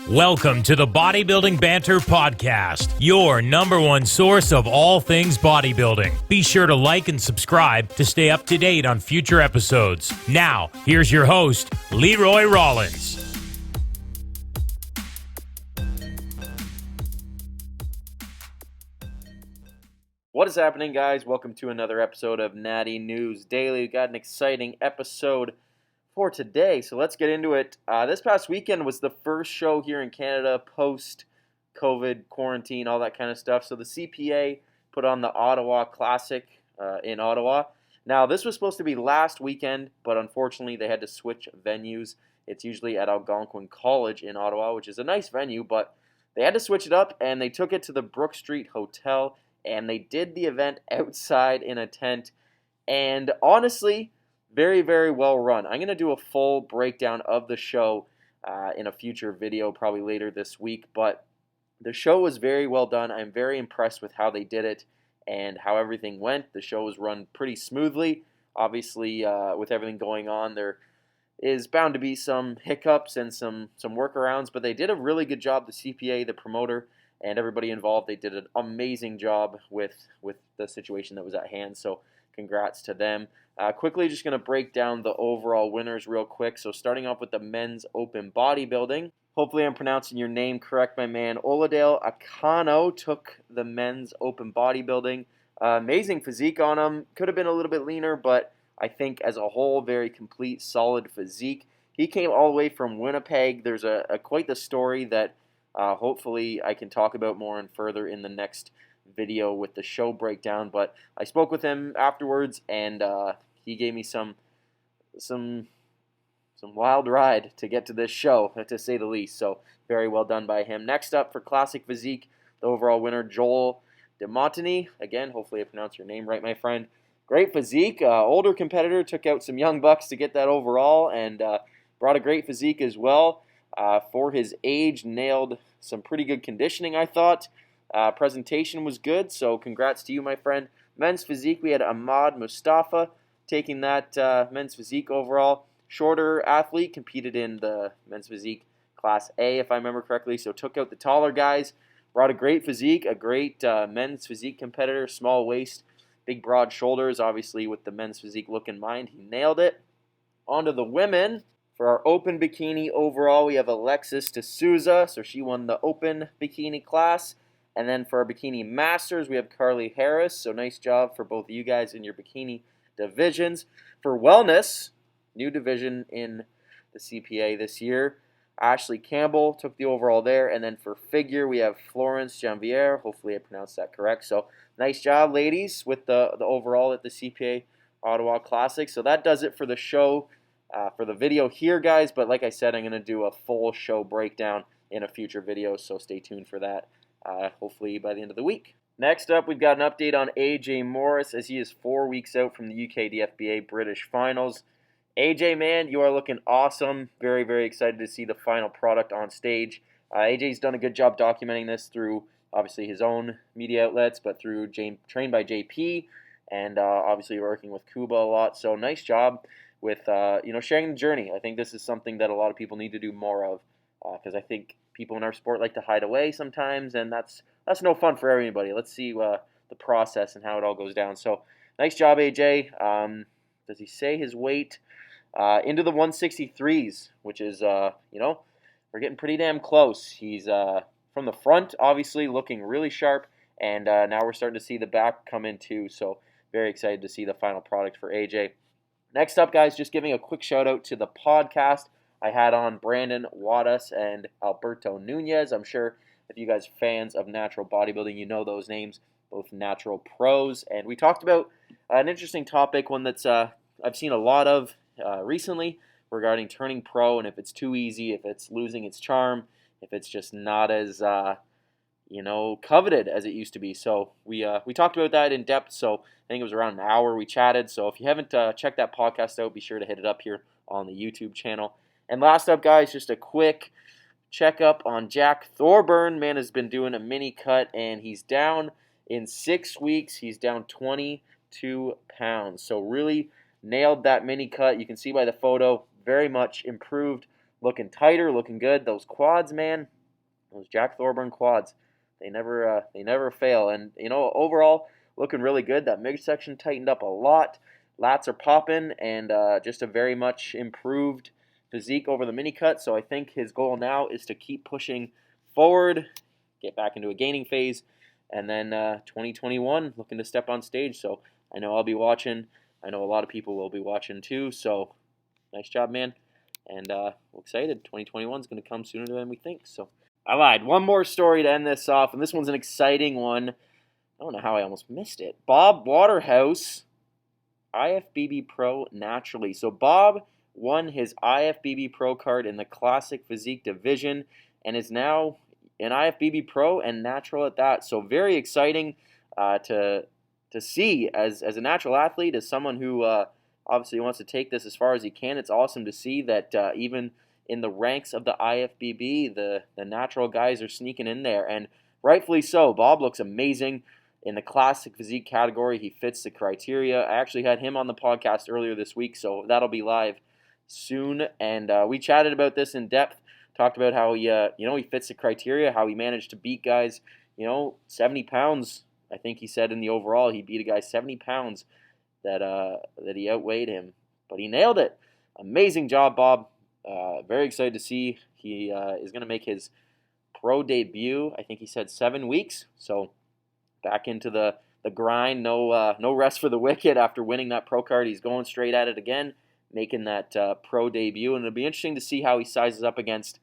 Welcome to the Bodybuilding Banter Podcast, your number one source of all things bodybuilding. Be sure to like and subscribe to stay up to date on future episodes. Now, here's your host, Leroy Rollins. What is happening, guys? Welcome to another episode of Natty News Daily. We've got an exciting episode for today, so let's get into it. This past weekend was the first show here in Canada post-COVID, quarantine, all that kind of stuff. So the CPA put on the Ottawa Classic in Ottawa. Now, this was supposed to be last weekend, but unfortunately they had to switch venues. It's usually at Algonquin College in Ottawa, which is a nice venue, but they had to switch it up, and they took it to the Brook Street Hotel, and they did the event outside in a tent. And honestly, very, very well run. I'm going to do a full breakdown of the show in a future video, probably later this week. But the show was very well done. I'm very impressed with how they did it and how everything went. The show was run pretty smoothly. Obviously, with everything going on, there is bound to be some hiccups and some workarounds. But they did a really good job. The CPA, the promoter, and everybody involved, they did an amazing job with the situation that was at hand. So congrats to them. Quickly, just going to break down the overall winners real quick. So starting off with the men's open bodybuilding. Hopefully I'm pronouncing your name correct, my man. Oladale Akano took the men's open bodybuilding. Amazing physique on him. Could have been a little bit leaner, but I think as a whole, very complete, solid physique. He came all the way from Winnipeg. There's quite the story that hopefully I can talk about more and further in the next video with the show breakdown, but I spoke with him afterwards, and he gave me some wild ride to get to this show, to say the least. So very well done by him. Next up for classic physique, the overall winner, Joel DeMontany. Again, hopefully I pronounced your name right, my friend. Great physique. Older competitor, took out some young bucks to get that overall, and brought a great physique as well. For his age, nailed some pretty good conditioning, I thought. Presentation was good, so congrats to you, my friend. Men's physique, we had Ahmad Mustafa taking that men's physique overall. Shorter athlete, competed in the men's physique class A, if I remember correctly, so took out the taller guys. Brought a great physique, a great men's physique competitor. Small waist, big broad shoulders, obviously with the men's physique look in mind. He nailed it. On to the women. For our open bikini overall, we have Alexis D'Souza, so she won the open bikini class. And then for our bikini masters, we have Carly Harris. So nice job for both of you guys in your bikini divisions. For wellness, new division in the CPA this year, Ashley Campbell took the overall there. And then for figure, we have Florence Janvier. Hopefully I pronounced that correct. So nice job, ladies, with the overall at the CPA Ottawa Classic. So that does it for the show, for the video here, guys. But like I said, I'm going to do a full show breakdown in a future video, so stay tuned for that. Hopefully by the end of the week. Next up, we've got an update on AJ Morris, as he is 4 weeks out from the UKDFBA British Finals. AJ, man, you are looking awesome. Very, very excited to see the final product on stage. AJ's done a good job documenting this through, obviously, his own media outlets, but through Trained by JP, and obviously working with Kuba a lot. So nice job with sharing the journey. I think this is something that a lot of people need to do more of, because I think people in our sport like to hide away sometimes, and that's no fun for everybody. Let's see the process and how it all goes down. So nice job, AJ. Does he say his weight? Into the 163s, which is, we're getting pretty damn close. He's from the front, obviously, looking really sharp, and now we're starting to see the back come in too, so very excited to see the final product for AJ. Next up, guys, just giving a quick shout out to the podcast. I had on Brandon Wadas and Alberto Nunez. I'm sure if you guys are fans of natural bodybuilding, you know those names, both natural pros. And we talked about an interesting topic, one that's I've seen a lot of recently, regarding turning pro, and if it's too easy, if it's losing its charm, if it's just not as coveted as it used to be. So we talked about that in depth. So I think it was around an hour we chatted. So if you haven't checked that podcast out, be sure to hit it up here on the YouTube channel. And last up, guys, just a quick checkup on Jack Thorburn. Man has been doing a mini cut, and he's down in 6 weeks. He's down 22 pounds. So really nailed that mini cut. You can see by the photo, very much improved looking tighter, looking good. Those quads, man, those Jack Thorburn quads, they never fail. And overall, looking really good. That midsection tightened up a lot. Lats are popping, and just a very much improved physique over the mini cut. So I think his goal now is to keep pushing forward, get back into a gaining phase, and then 2021 looking to step on stage. So I know I'll be watching. I know a lot of people will be watching too. So nice job, man. And we're excited. 2021 is going to come sooner than we think. So I lied. One more story to end this off, and this one's an exciting one. I don't know how I almost missed it. Bob Waterhouse, IFBB Pro naturally. So Bob won his IFBB Pro card in the Classic Physique division and is now an IFBB Pro and natural at that. So very exciting to see as a natural athlete, as someone who obviously wants to take this as far as he can. It's awesome to see that even in the ranks of the IFBB, the natural guys are sneaking in there, and rightfully so. Bob looks amazing in the Classic Physique category. He fits the criteria. I actually had him on the podcast earlier this week, so that'll be live soon. And we chatted about this in depth. Talked about how he fits the criteria, how he managed to beat guys, 70 pounds. I think he said in the overall he beat a guy 70 pounds that he outweighed him, but he nailed it. Amazing job, Bob. Very excited to see he is going to make his pro debut. I think he said 7 weeks. So back into the grind. No rest for the wicked after winning that pro card. He's going straight at it again, making that pro debut, and it'll be interesting to see how he sizes up against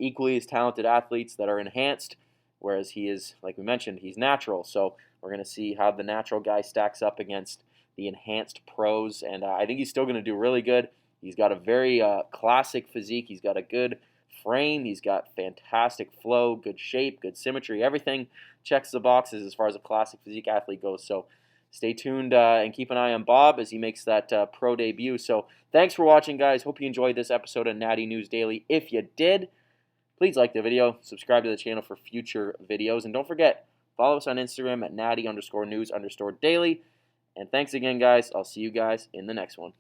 equally as talented athletes that are enhanced, whereas he is, like we mentioned, he's natural. So we're going to see how the natural guy stacks up against the enhanced pros, and I think he's still going to do really good. He's got a very classic physique. He's got a good frame. He's got fantastic flow, good shape, good symmetry. Everything checks the boxes as far as a classic physique athlete goes. So stay tuned and keep an eye on Bob as he makes that pro debut. So thanks for watching, guys. Hope you enjoyed this episode of Natty News Daily. If you did, please like the video, subscribe to the channel for future videos, and don't forget, follow us on Instagram at natty_news_daily. And thanks again, guys. I'll see you guys in the next one.